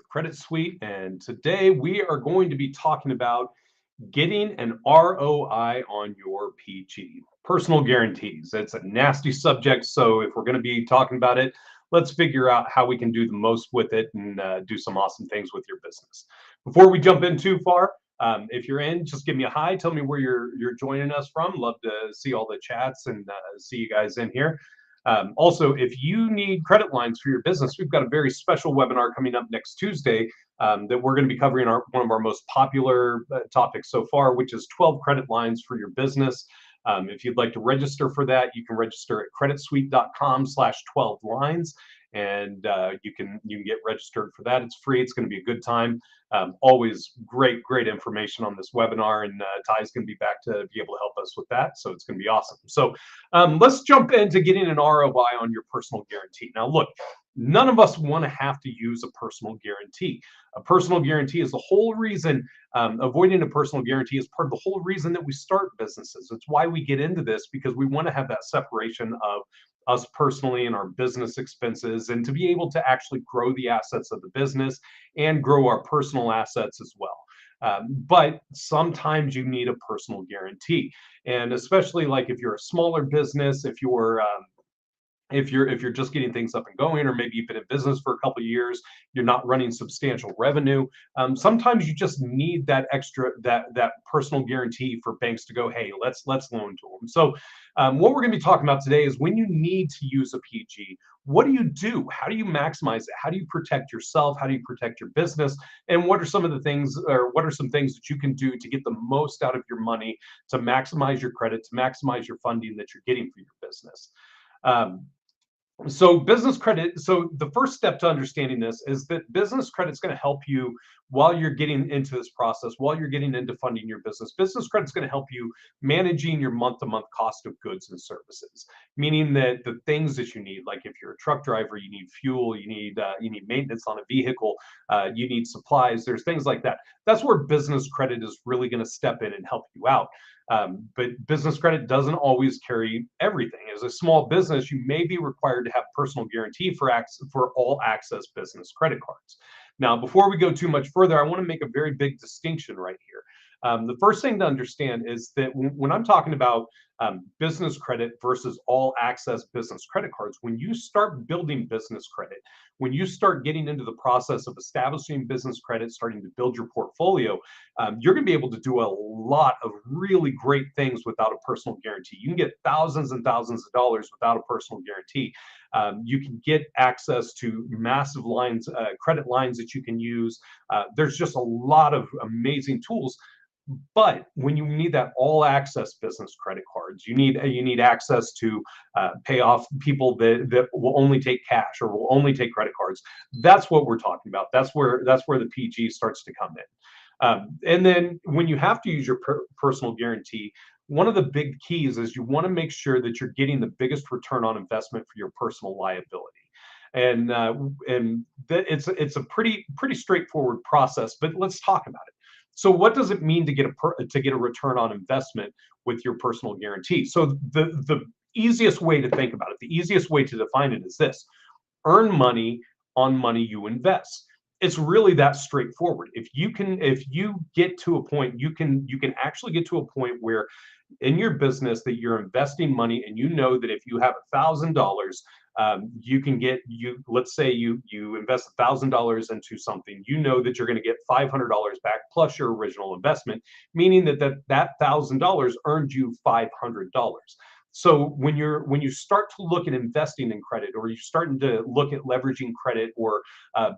Credit Suite, and today we are going to be talking about getting an ROI on your PG, personal guarantees. It's a nasty subject, so if we're going to be talking about it, let's figure out how we can do the most with it and do some awesome things with your business. Before we jump in too far, if you're in, just give me a hi. Tell me where you're joining us from. Love to see all the chats and see you guys in here. Also, if you need credit lines for your business, we've got a very special webinar coming up next Tuesday that we're going to be covering one of our most popular topics so far, which is 12 credit lines for your business. If you'd like to register for that, you can register at creditsuite.com/12 lines, and you can get registered for that. It's free. It's going to be a good time. Always great information on this webinar, and Ty's going to be back to be able to help us with that. So it's going to be awesome. So let's jump into getting an ROI on your personal guarantee. Now, look, none of us want to have to use a personal guarantee. A personal guarantee is the whole reason, avoiding a personal guarantee is part of the whole reason that we start businesses. It's why we get into this, because we want to have that separation of us personally and our business expenses, and to be able to actually grow the assets of the business and grow our personal assets as well. But sometimes you need a personal guarantee, and especially like if you're a smaller business, if you're just getting things up and going, or maybe you've been in business for a couple of years, you're not running substantial revenue. Sometimes you just need that extra that personal guarantee for banks to go, hey, let's loan to them. So what we're going to be talking about today is when you need to use a PG. What do you do? How do you maximize it? How do you protect yourself? How do you protect your business? And what are some of the things, or what are some things that you can do to get the most out of your money, to maximize your credit, to maximize your funding that you're getting for your business? Um, so business credit, so the first step to understanding this is that business credit is going to help you while you're getting into this process, while you're getting into funding your business. Business credit is going to help you managing your month-to-month cost of goods and services, meaning that the things that you need, like if you're a truck driver, you need fuel, you need maintenance on a vehicle, you need supplies, there's things like that. That's where business credit is really going to step in and help you out. But business credit doesn't always carry everything. As a small business, you may be required to have personal guarantee for all access business credit cards. Now, before we go too much further, I want to make a very big distinction right here. The first thing to understand is that when I'm talking about business credit versus all access business credit cards, when you start building business credit, when you start getting into the process of establishing business credit, starting to build your portfolio, you're going to be able to do a lot of really great things without a personal guarantee. You can get thousands and thousands of dollars without a personal guarantee. You can get access to massive lines, credit lines that you can use. There's just a lot of amazing tools. But when you need that all access business credit cards, you need access to pay off people that will only take cash or will only take credit cards. That's what we're talking about. That's where the PG starts to come in. And then when you have to use your personal guarantee, one of the big keys is you want to make sure that you're getting the biggest return on investment for your personal liability. And it's a pretty straightforward process, but let's talk about it. So what does it mean to get a return on investment with your personal guarantee? So the easiest way to think about it, the easiest way to define it is this: earn money on money you invest. It's really that straightforward. If you get to a point, you can actually get to a point where in your business that you're investing money, and you know that if you have $1,000, you can get, let's say you invest $1,000 into something, you know that you're going to get $500 back plus your original investment, meaning that $1,000 earned you $500. So when you start to look at investing in credit, or you're starting to look at leveraging credit or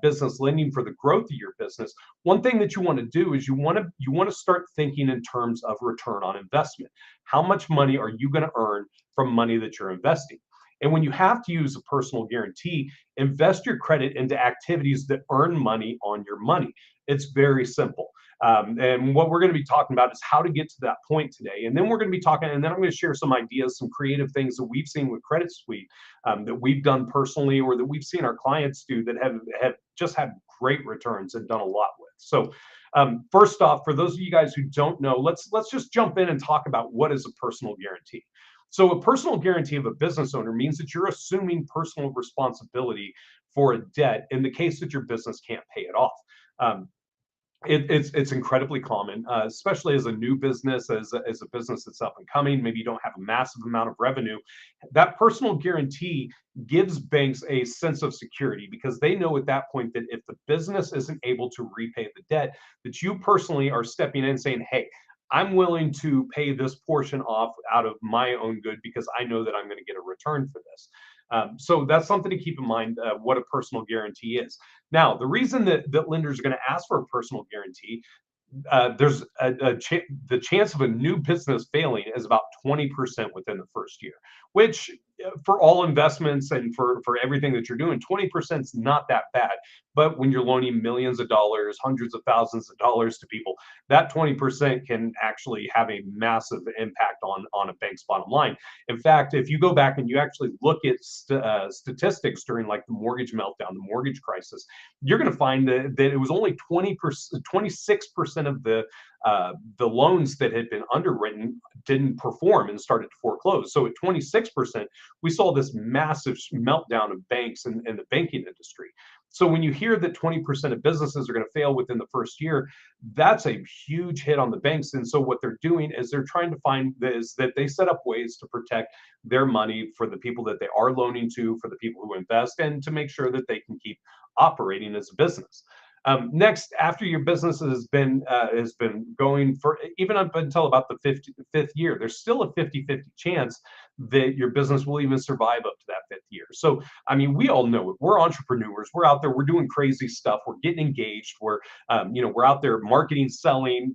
business lending for the growth of your business, one thing that you want to do is you want to start thinking in terms of return on investment. How much money are you going to earn from money that you're investing? And when you have to use a personal guarantee, invest your credit into activities that earn money on your money. It's very simple. And what we're going to be talking about is how to get to that point today. And then we're going to be talking, and then I'm going to share some ideas, some creative things that we've seen with Credit Suite, that we've done personally, or that we've seen our clients do, that have just had great returns and done a lot with. So first off, for those of you guys who don't know, let's just jump in and talk about what is a personal guarantee. So a personal guarantee of a business owner means that you're assuming personal responsibility for a debt in the case that your business can't pay it off. Um, it's incredibly common, especially as a new business, as a business that's up and coming. Maybe you don't have a massive amount of revenue. That personal guarantee gives banks a sense of security because they know at that point that if the business isn't able to repay the debt, that you personally are stepping in and saying, "Hey, I'm willing to pay this portion off out of my own good because I know that I'm going to get a return for this." So that's something to keep in mind, what a personal guarantee is. Now, the reason that lenders are going to ask for a personal guarantee, there's the chance of a new business failing is about 20% within the first year, which for all investments and for everything that you're doing, 20% is not that bad. But when you're loaning millions of dollars, hundreds of thousands of dollars to people, that 20% can actually have a massive impact on a bank's bottom line. In fact, if you go back and you actually look at statistics during like the mortgage meltdown, the mortgage crisis, you're going to find that it was only 20%, 26% of the loans that had been underwritten didn't perform and started to foreclose. So at 26%, we saw this massive meltdown of banks and the banking industry. So when you hear that 20% of businesses are going to fail within the first year, that's a huge hit on the banks. And so what they're doing is they're trying to find is that they set up ways to protect their money for the people that they are loaning to, for the people who invest, and to make sure that they can keep operating as a business. Next, after your business has been going for even up until about the fifth year, there's still a 50-50 chance that your business will even survive up to that fifth year. So, I mean, we all know it. We're entrepreneurs. We're out there. We're doing crazy stuff. We're getting engaged. We're out there marketing, selling,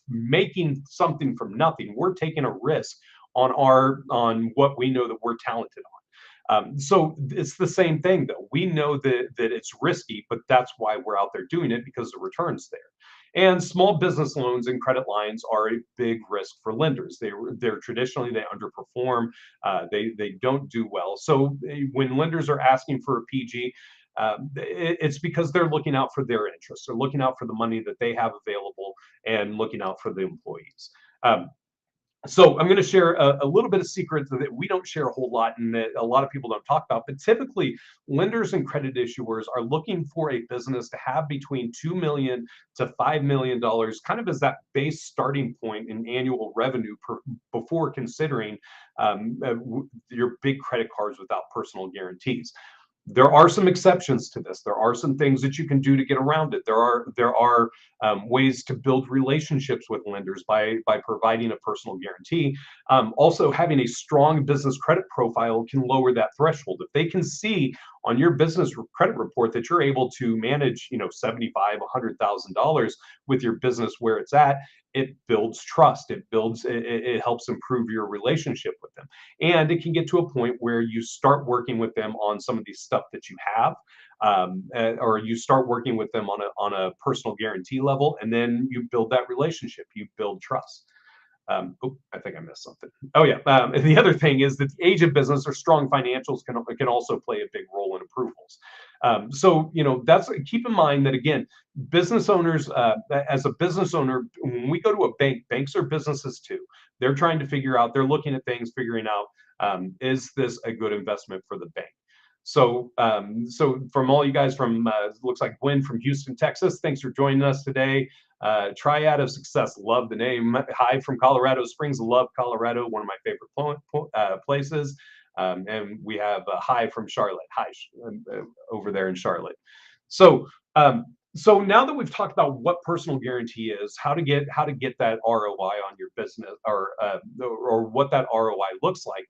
making something from nothing. We're taking a risk on what we know that we're talented on. So it's the same thing, though. We know that it's risky, but that's why we're out there doing it because the return's there. And small business loans and credit lines are a big risk for lenders. They're traditionally they underperform. They don't do well. So when lenders are asking for a PG, it's because they're looking out for their interests. They're looking out for the money that they have available and looking out for the employees. So I'm going to share a little bit of secrets that we don't share a whole lot and that a lot of people don't talk about. But typically, lenders and credit issuers are looking for a business to have between $2 million to $5 million, kind of as that base starting point in annual revenue before considering your big credit cards without personal guarantees. There are some exceptions to this. There are some things that you can do to get around it. There are ways to build relationships with lenders by providing a personal guarantee. Also, having a strong business credit profile can lower that threshold. If they can see on your business credit report that you're able to manage, $75,000, $100,000 with your business where it's at, it builds trust. It helps improve your relationship with them. And it can get to a point where you start working with them on some of these stuff that you have, or you start working with them on a personal guarantee level, and then you build that relationship, you build trust. I think I missed something. Oh yeah. And the other thing is that the age of business or strong financials can also play a big role in approvals. So that's keep in mind that again, business owners, as a business owner, when we go to a bank, banks are businesses too. They're trying to figure out. They're looking at things, figuring out is this a good investment for the bank. So, from all you guys from looks like Gwen from Houston, Texas, thanks for joining us today. Triad of Success, love the name. Hi from Colorado Springs, love Colorado, one of my favorite places. And we have Hi from Charlotte, hi over there in Charlotte. So, so now that we've talked about what personal guarantee is, how to get that ROI on your business, or what that ROI looks like,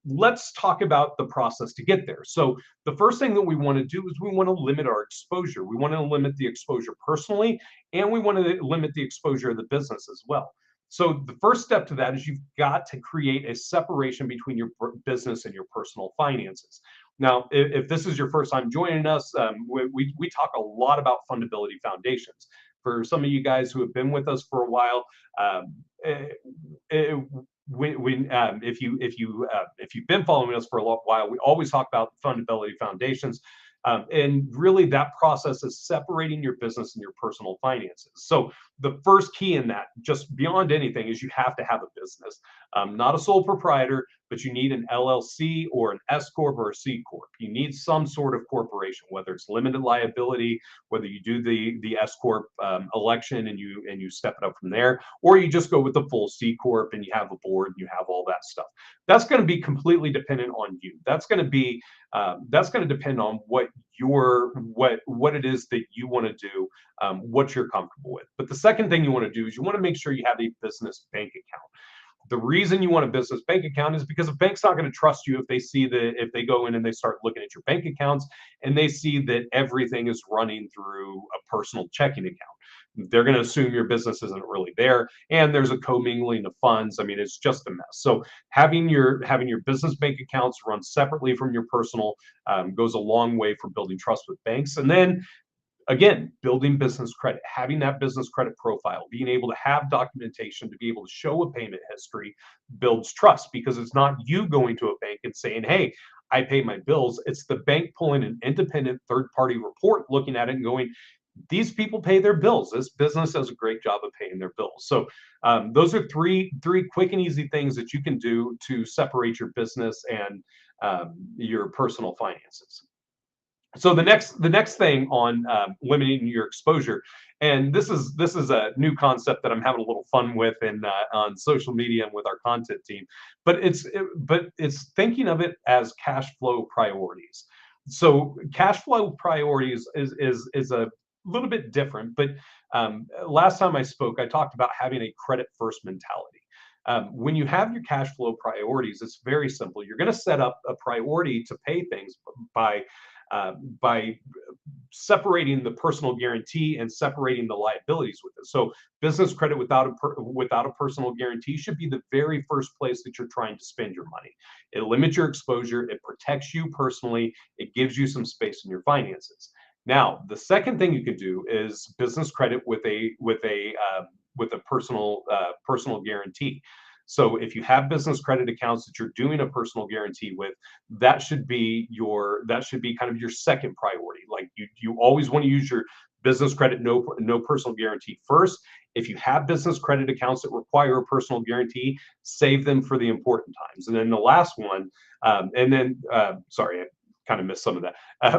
let's talk about the process to get there. So the first thing that we want to do is we want to limit our exposure. We want to limit the exposure personally, and we want to limit the exposure of the business as well. So the first step to that is you've got to create a separation between your business and your personal finances. Now, if this is your first time joining us, we talk a lot about fundability foundations. For some of you guys who have been with us for a while, if you've been following us for a while, we always talk about fundability foundations, and really that process is separating your business and your personal finances. So the first key in that, just beyond anything, is you have to have a business, not a sole proprietor, but you need an LLC or an S corp or a C corp. You need some sort of corporation, whether it's limited liability, whether you do the S corp election and you step it up from there, or you just go with the full C corp and you have a board and you have all that stuff. That's going to be completely dependent on you. That's going to depend on what it is that you want to do, what you're comfortable with. But the second thing you want to do is you want to make sure you have a business bank account. The reason you want a business bank account is because a bank's not going to trust you if they go in and they start looking at your bank accounts and they see that everything is running through a personal checking account. They're going to assume your business isn't really there, and there's a commingling of funds. I mean, it's just a mess. So having your business bank accounts run separately from your personal goes a long way for building trust with banks. And then again, building business credit, having that business credit profile, being able to have documentation to be able to show a payment history builds trust, because it's not you going to a bank and saying, hey, I pay my bills. It's the bank pulling an independent third-party report, looking at it and going, these people pay their bills. This business does a great job of paying their bills. So those are three quick and easy things that you can do to separate your business and your personal finances. So the next thing on limiting your exposure, and this is a new concept that I'm having a little fun with on social media and with our content team, but it's thinking of it as cash flow priorities. So cash flow priorities is a little bit different, but last time I spoke, I talked about having a credit first mentality. When you have your cash flow priorities, it's very simple. You're going to set up a priority to pay things by separating the personal guarantee and separating the liabilities with it. So business credit without a personal guarantee should be the very first place that you're trying to spend your money. It limits your exposure, it protects you personally, it gives you some space in your finances. Now, the second thing you could do is business credit with a personal guarantee. So if you have business credit accounts that you're doing a personal guarantee with, that should be kind of your second priority. Like you always want to use your business credit no personal guarantee first. If you have business credit accounts that require a personal guarantee, save them for the important times. And then the last one, sorry, I kind of missed some of that.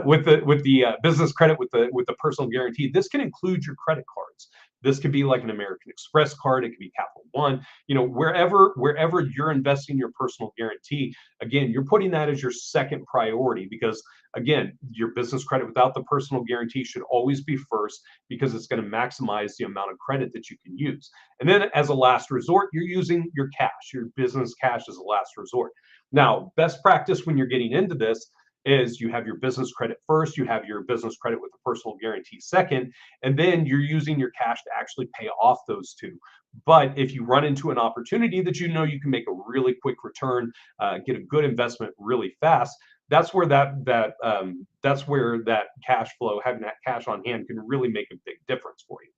With the business credit with the personal guarantee, this can include your credit cards. This could be like an American Express card. It could be Capital One. You know, wherever you're investing your personal guarantee, again, you're putting that as your second priority, because again, your business credit without the personal guarantee should always be first, because it's going to maximize the amount of credit that you can use. And then as a last resort, you're using your cash, your business cash as a last resort. Now, best practice when you're getting into this is you have your business credit first, you have your business credit with a personal guarantee second, and then you're using your cash to actually pay off those two. But if you run into an opportunity that you know you can make a really quick return, get a good investment really fast, that's where that cash flow, having that cash on hand, can really make a big difference for you.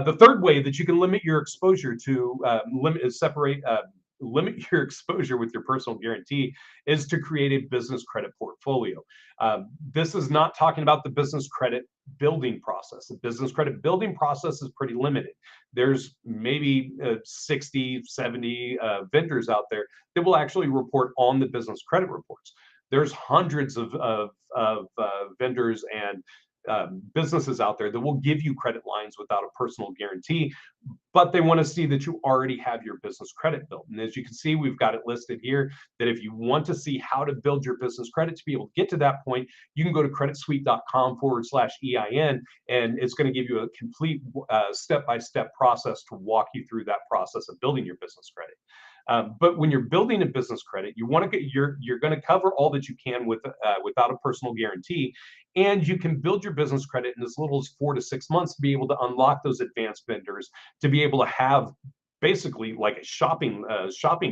The third way that you can limit your exposure to limit your exposure with your personal guarantee is to create a business credit portfolio. This is not talking about the business credit building process. The business credit building process is pretty limited. There's maybe 60, 70 vendors out there that will actually report on the business credit reports. There's hundreds of vendors and businesses out there that will give you credit lines without a personal guarantee, but they want to see that you already have your business credit built. And as you can see, we've got it listed here that if you want to see how to build your business credit to be able to get to that point, you can go to creditsuite.com/EIN, and it's going to give you a complete step-by-step process to walk you through that process of building your business credit. But when you're building a business credit, you're going to cover all that you can without a personal guarantee, and you can build your business credit in as little as 4 to 6 months to be able to unlock those advanced vendors, to be able to have basically like a shopping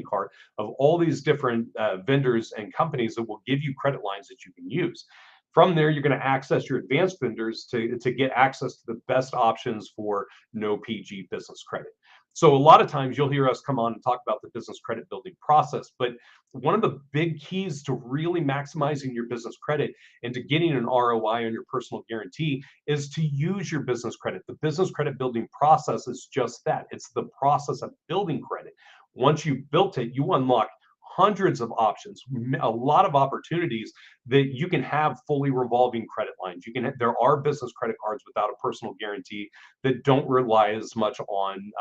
cart of all these different vendors and companies that will give you credit lines that you can use. From there, you're going to access your advanced vendors to get access to the best options for no PG business credit. So a lot of times you'll hear us come on and talk about the business credit building process, but one of the big keys to really maximizing your business credit and to getting an ROI on your personal guarantee is to use your business credit. The business credit building process is just that. It's the process of building credit. Once you've built it, you unlock hundreds of options, a lot of opportunities that you can have fully revolving credit lines. There are business credit cards without a personal guarantee that don't rely as much on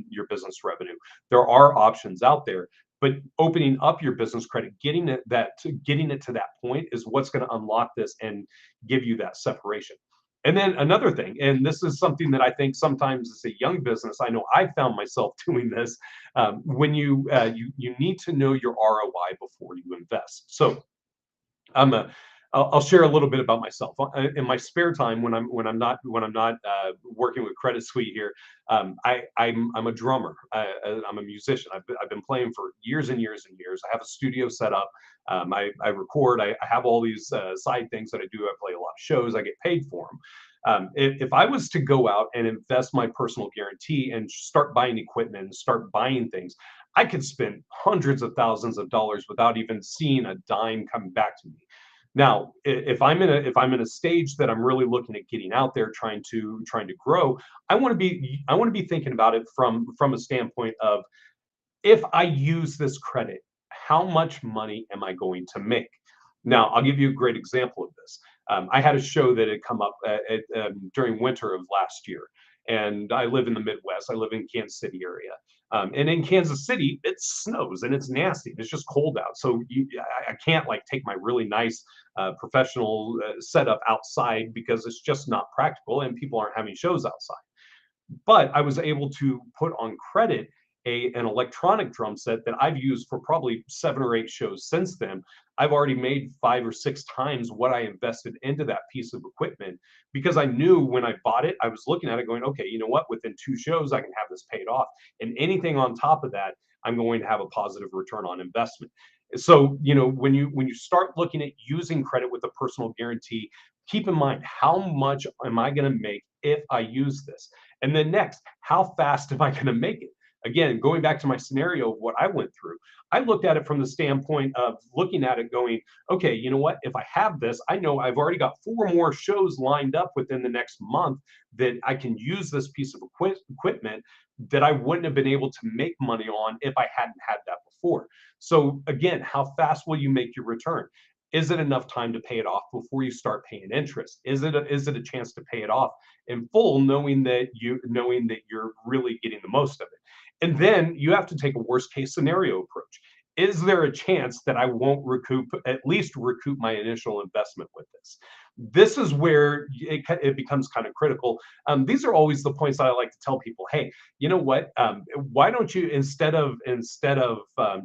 your business revenue. There are options out there, but opening up your business credit, getting it to that point is what's going to unlock this and give you that separation. And then another thing, and this is something that I think sometimes as a young business, I know I found myself doing this. When you need to know your ROI before you invest. So I'm a I'll share a little bit about myself. In my spare time, when I'm not working with Credit Suite here, I'm a drummer. I'm a musician. I've been playing for years and years and years. I have a studio set up. I record. I have all these side things that I do. I play a lot of shows. I get paid for them. If I was to go out and invest my personal guarantee and start buying equipment and start buying things, I could spend hundreds of thousands of dollars without even seeing a dime coming back to me. Now, if I'm in a stage that I'm really looking at getting out there, trying to grow, I want to be thinking about it from a standpoint of, if I use this credit, how much money am I going to make? Now, I'll give you a great example of this. I had a show that had come up during winter of last year, and I live in the Midwest. I live in Kansas City area. And in Kansas City, it snows and it's nasty. It's just cold out. So I can't like take my really nice professional setup outside because it's just not practical and people aren't having shows outside. But I was able to put on credit an electronic drum set that I've used for probably 7 or 8 shows since then. I've already made 5 or 6 times what I invested into that piece of equipment, because I knew when I bought it, I was looking at it going, okay, you know what? Within 2 shows, I can have this paid off, and anything on top of that, I'm going to have a positive return on investment. So, when you start looking at using credit with a personal guarantee, keep in mind, how much am I going to make if I use this? And then next, how fast am I going to make it? Again, going back to my scenario of what I went through, I looked at it from the standpoint of looking at it going, okay, you know what? If I have this, I know I've already got 4 more shows lined up within the next month that I can use this piece of equipment that I wouldn't have been able to make money on if I hadn't had that before. So again, how fast will you make your return? Is it enough time to pay it off before you start paying interest? Is it a chance to pay it off in full, knowing that you're really getting the most of it? And then you have to take a worst case scenario approach. Is there a chance that I won't at least recoup my initial investment with this? This is where it becomes kind of critical. These are always the points that I like to tell people. Hey, you know what? Why don't you, instead of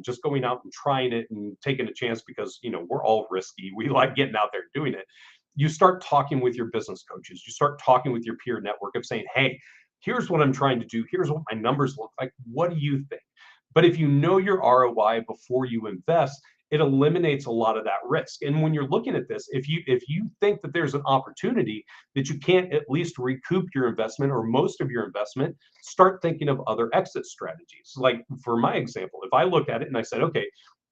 just going out and trying it and taking a chance, because we're all risky. We like getting out there and doing it. You start talking with your business coaches. You start talking with your peer network of saying, hey, here's what I'm trying to do. Here's what my numbers look like. What do you think? But if you know your ROI before you invest, it eliminates a lot of that risk. And when you're looking at this, if you think that there's an opportunity that you can't at least recoup your investment or most of your investment, start thinking of other exit strategies. Like for my example, if I looked at it and I said, okay,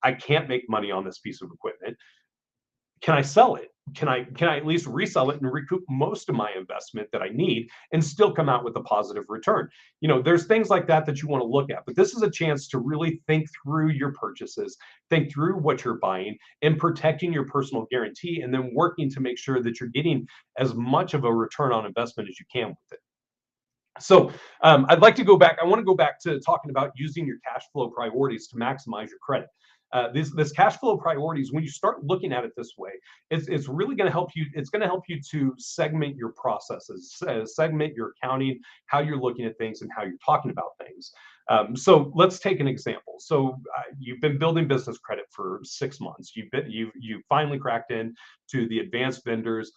I can't make money on this piece of equipment, can I sell it? Can I at least resell it and recoup most of my investment that I need and still come out with a positive return? There's things like that you want to look at, but this is a chance to really think through your purchases, think through what you're buying, and protecting your personal guarantee, and then working to make sure that you're getting as much of a return on investment as you can with it. So I'd like to go back. I want to go back to talking about using your cash flow priorities to maximize your credit. This cash flow priorities, when you start looking at it this way, it's really going to help you. It's going to help you to segment your processes, segment your accounting, how you're looking at things, and how you're talking about things. So let's take an example. So you've been building business credit for 6 months. You finally cracked in to the advanced vendors.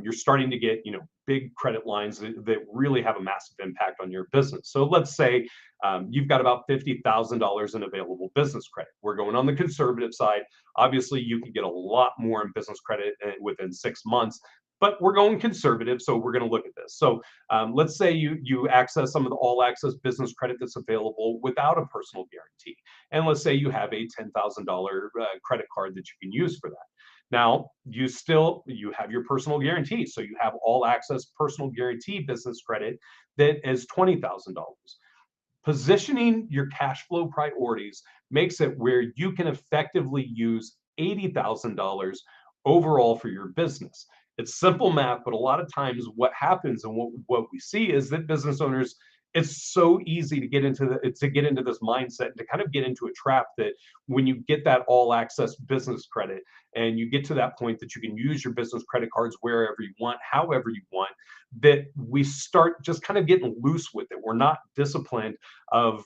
You're starting to get big credit lines that really have a massive impact on your business. So let's say you've got about $50,000 in available business credit. We're going on the conservative side. Obviously, you can get a lot more in business credit within 6 months, but we're going conservative, so we're going to look at this. So let's say you access some of the all access business credit that's available without a personal guarantee. And let's say you have a $10,000 credit card that you can use for that. Now, you have your personal guarantee. So you have all access personal guarantee business credit that is $20,000. Positioning your cash flow priorities makes it where you can effectively use $80,000 overall for your business. It's simple math, but a lot of times what happens and what we see is that business owners, it's so easy to get into this mindset and to kind of get into a trap that when you get that all access business credit and you get to that point that you can use your business credit cards wherever you want, however you want, that we start just kind of getting loose with it. We're not disciplined of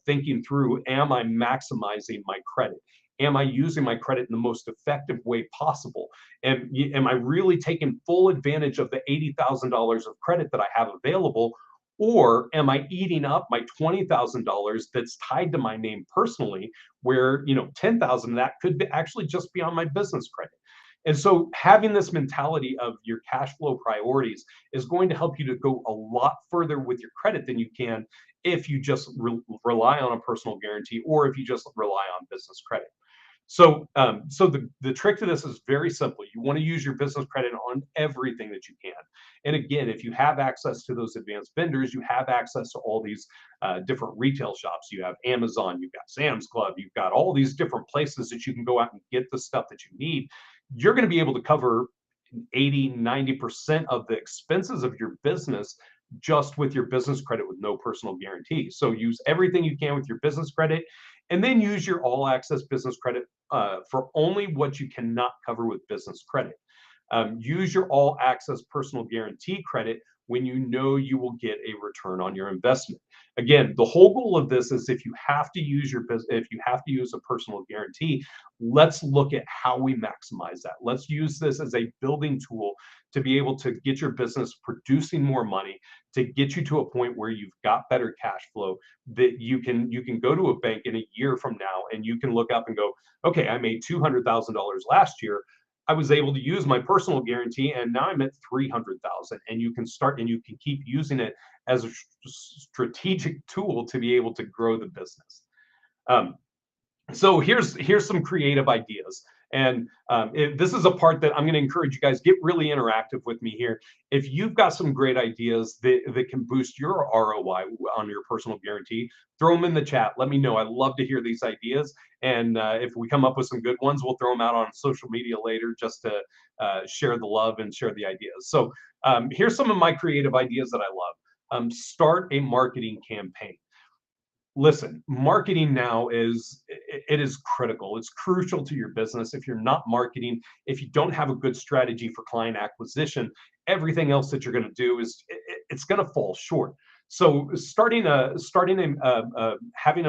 thinking through, am I maximizing my credit? Am I using my credit in the most effective way possible? Am I really taking full advantage of the $80,000 of credit that I have available? Or am I eating up my $20,000 that's tied to my name personally, where 10,000 of that could actually just be on my business credit? And so having this mentality of your cash flow priorities is going to help you to go a lot further with your credit than you can if you just rely on a personal guarantee or if you just rely on business credit. So the trick to this is very simple. You want to use your business credit on everything that you can. And again, if you have access to those advanced vendors, you have access to all these different retail shops. You have Amazon, you've got Sam's Club, you've got all these different places that you can go out and get the stuff that you need. You're going to be able to cover 80-90% of the expenses of your business just with your business credit with no personal guarantee. So use everything you can with your business credit, and then use your all access business credit for only what you cannot cover with business credit. Use your all access personal guarantee credit when you know you will get a return on your investment. Again, the whole goal of this is if you have to use a personal guarantee, let's look at how we maximize that. Let's use this as a building tool to be able to get your business producing more money, to get you to a point where you've got better cash flow, that you can go to a bank in a year from now and you can look up and go, okay, I made $200,000 last year. I was able to use my personal guarantee and now I'm at 300,000, and you can start and you can keep using it as a strategic tool to be able to grow the business. Um, so here's some creative ideas, and this is a part that I'm going to encourage you guys, get really interactive with me here. If you've got some great ideas that can boost your ROI on your personal guarantee, throw them in the chat. Let me know. I love to hear these ideas, and if we come up with some good ones, we'll throw them out on social media later just to share the love and share the ideas. So here's some of my creative ideas that I love. Start a marketing campaign. Listen, marketing now is critical. It's crucial to your business. If you're not marketing, if you don't have a good strategy for client acquisition, everything else that you're going to do it's going to fall short. So having a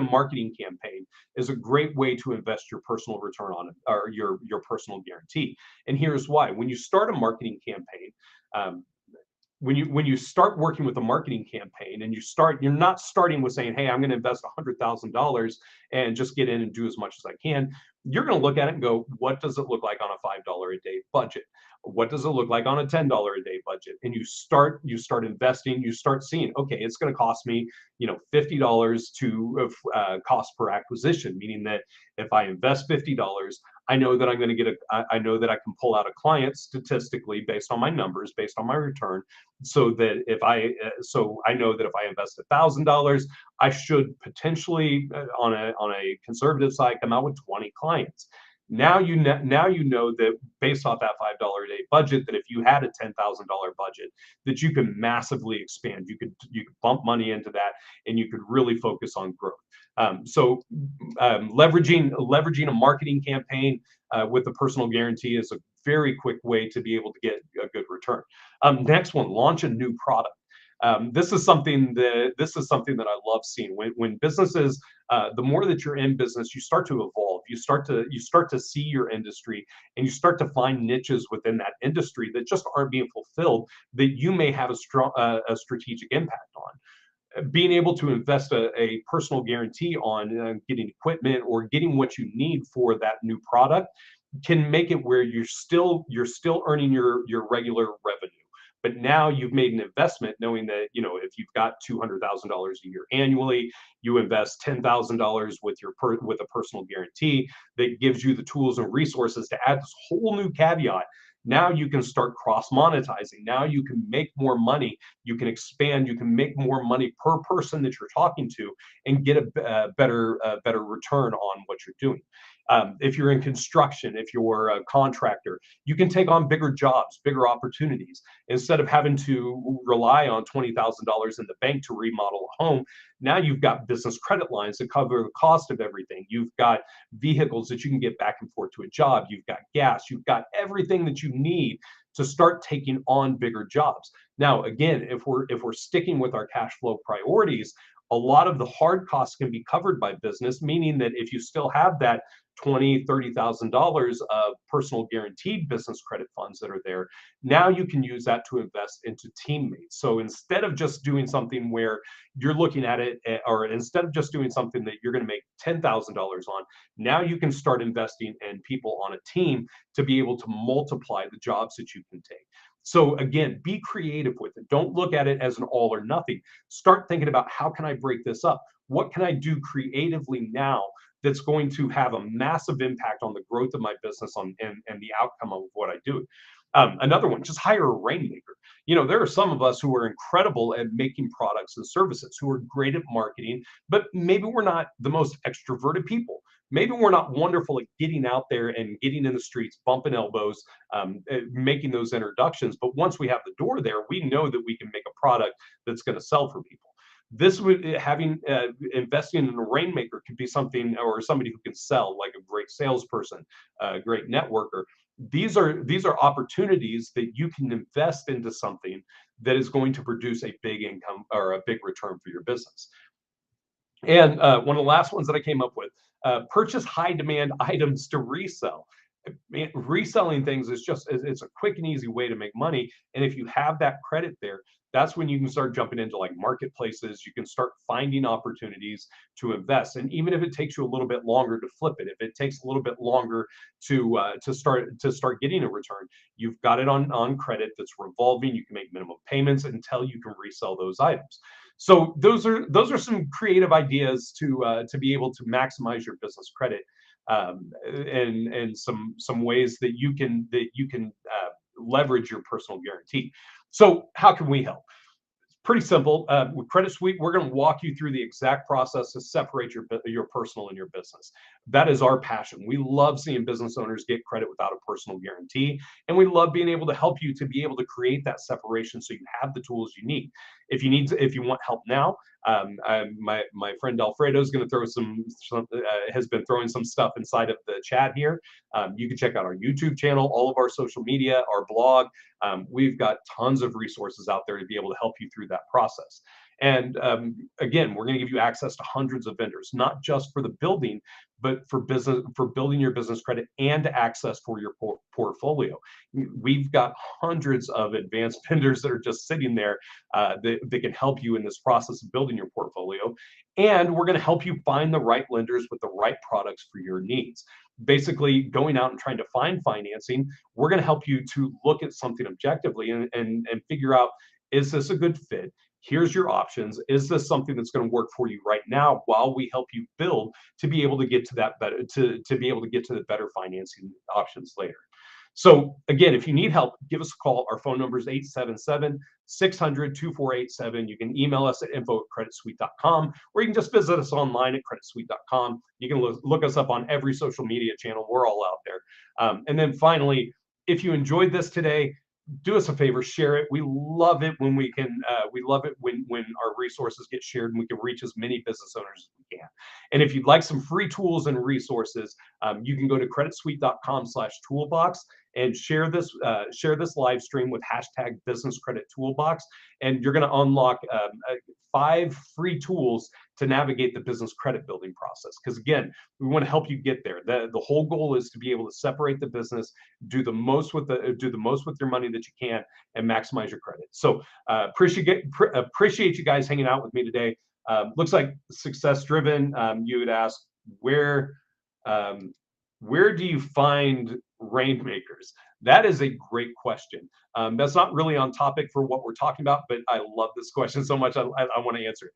marketing campaign is a great way to invest your personal return on it, or your personal guarantee. And here's why: when you start a marketing campaign, um, when you start working with a marketing campaign, and you're not starting with saying, hey, I'm going to invest $100,000 and just get in and do as much as I can. You're going to look at it and go, what does it look like on a $5 a day budget? What does it look like on a $10 a day budget? And you start investing. You start seeing, okay, it's going to cost me $50 to cost per acquisition, meaning that if I invest $50, I know that I'm going to I know that I can pull out a client statistically based on my numbers, based on my return. So I know that if I invest $1,000, I should potentially, on a conservative side, come out with 20 clients. Now you know that based off that $5 a day budget, that if you had a $10,000 budget, that you can massively expand. You could bump money into that, and you could really focus on growth. Leveraging a marketing campaign with a personal guarantee is a very quick way to be able to get a good return. Next one, launch a new product. This is something that I love seeing when businesses, the more that you're in business, you start to evolve. You start to see your industry, and you start to find niches within that industry that just aren't being fulfilled, that you may have a strategic impact on. Being able to invest a personal guarantee on getting equipment or getting what you need for that new product can make it where you're still earning your regular revenue. But now you've made an investment, knowing that if you've got $200,000 a year annually, you invest $10,000 with a personal guarantee that gives you the tools and resources to add this whole new caveat Now you can start cross monetizing. Now you can make more money. You can expand. You can make more money per person that you're talking to, and get a better return on what you're doing. If you're in construction, if you're a contractor, you can take on bigger jobs, bigger opportunities. Instead of having to rely on $20,000 in the bank to remodel a home, now you've got business credit lines that cover the cost of everything. You've got vehicles that you can get back and forth to a job. You've got gas. You've got everything that you need to start taking on bigger jobs. Now, again, if we're sticking with our cash flow priorities, a lot of the hard costs can be covered by business, meaning that if you still have that $20,000, $30,000 of personal guaranteed business credit funds that are there, now you can use that to invest into teammates. So instead of just doing something where you're looking at it, or instead of just doing something that you're going to make $10,000 on, now you can start investing in people on a team to be able to multiply the jobs that you can take. So again, be creative with it. Don't look at it as an all or nothing. Start thinking about, how can I break this up? What can I do creatively now that's going to have a massive impact on the growth of my business and the outcome of what I do? Another one, just hire a rainmaker. There are some of us who are incredible at making products and services, who are great at marketing, but maybe we're not the most extroverted people. Maybe we're not wonderful at getting out there and getting in the streets, bumping elbows, making those introductions. But once we have the door there, we know that we can make a product that's going to sell for people. This would having investing in a rainmaker could be something, or somebody who can sell, like a great salesperson, a great networker. These are opportunities that you can invest into something that is going to produce a big income or a big return for your business. And one of the last ones that I came up with, purchase high demand items to resell. Reselling things is it's a quick and easy way to make money. And if you have that credit there, that's when you can start jumping into like marketplaces. You can start finding opportunities to invest. And even if it takes you a little bit longer to flip it, if it takes a little bit longer to start getting a return, you've got it on credit that's revolving. You can make minimum payments until you can resell those items. So those are some creative ideas to be able to maximize your business credit, and some ways that you can leverage your personal guarantee. So how can we help? Pretty simple. With Credit Suite, we're going to walk you through the exact process to separate your personal and your business. That is our passion. We love seeing business owners get credit without a personal guarantee, and we love being able to help you to be able to create that separation so you have the tools you need. If you want help now, my friend Alfredo is going to throw has been throwing some stuff inside of the chat here. You can check out our YouTube channel, all of our social media, our blog. We've got tons of resources out there to be able to help you through that process. And again, we're going to give you access to hundreds of vendors, not just for the building, but for building your business credit and access for your portfolio. We've got hundreds of advanced vendors that are just sitting there that can help you in this process of building your portfolio. And we're going to help you find the right lenders with the right products for your needs. Basically, going out and trying to find financing, we're going to help you to look at something objectively and figure out, is this a good fit? Here's your options. Is this something that's going to work for you right now, while we help you build to be able to get to that better, to be able to get to the better financing options later? So again, if you need help, give us a call. Our phone number is 877-600-2487. You can email us at info@creditsuite.com, or you can just visit us online at creditsuite.com. You can look us up on every social media channel. We're all out there. And then finally, if you enjoyed this today, do us a favor, share it. We love it when we can. We love it when our resources get shared and we can reach as many business owners as we can. And if you'd like some free tools and resources, you can go to creditsuite.com/toolbox and share this live stream with #BusinessCreditToolbox, and you're going to unlock 5 free tools to navigate the business credit building process. Because again, we want to help you get there. The whole goal is to be able to separate the business, do the most with your money that you can, and maximize your credit. So appreciate you guys hanging out with me today. Looks like success driven. You would ask, where do you find rainmakers? That is a great question. That's not really on topic for what we're talking about, but I love this question so much. I want to answer it.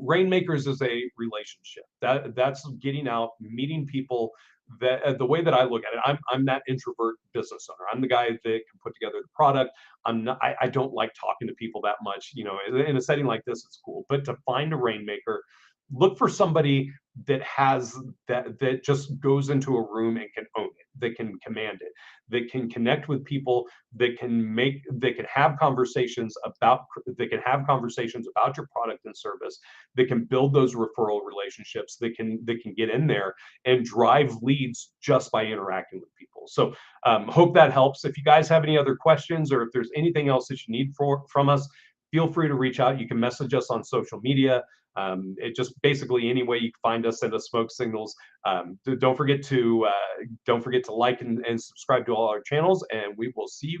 Rainmakers is a relationship. That's getting out, meeting people that the way that I look at it, I'm that introvert business owner. I'm the guy that can put together the product. I don't like talking to people that much. In a setting like this, it's cool. But to find a rainmaker, look for somebody that has that just goes into a room and can own it, that can command it, that can connect with people, that can have conversations about your product and service, that can build those referral relationships, that can get in there and drive leads just by interacting with people. So hope that helps. If you guys have any other questions, or if there's anything else that you need from us, feel free to reach out. You can message us on social media. It just basically any way you can find us, send us smoke signals. Don't forget to like and subscribe to all our channels, and we will see you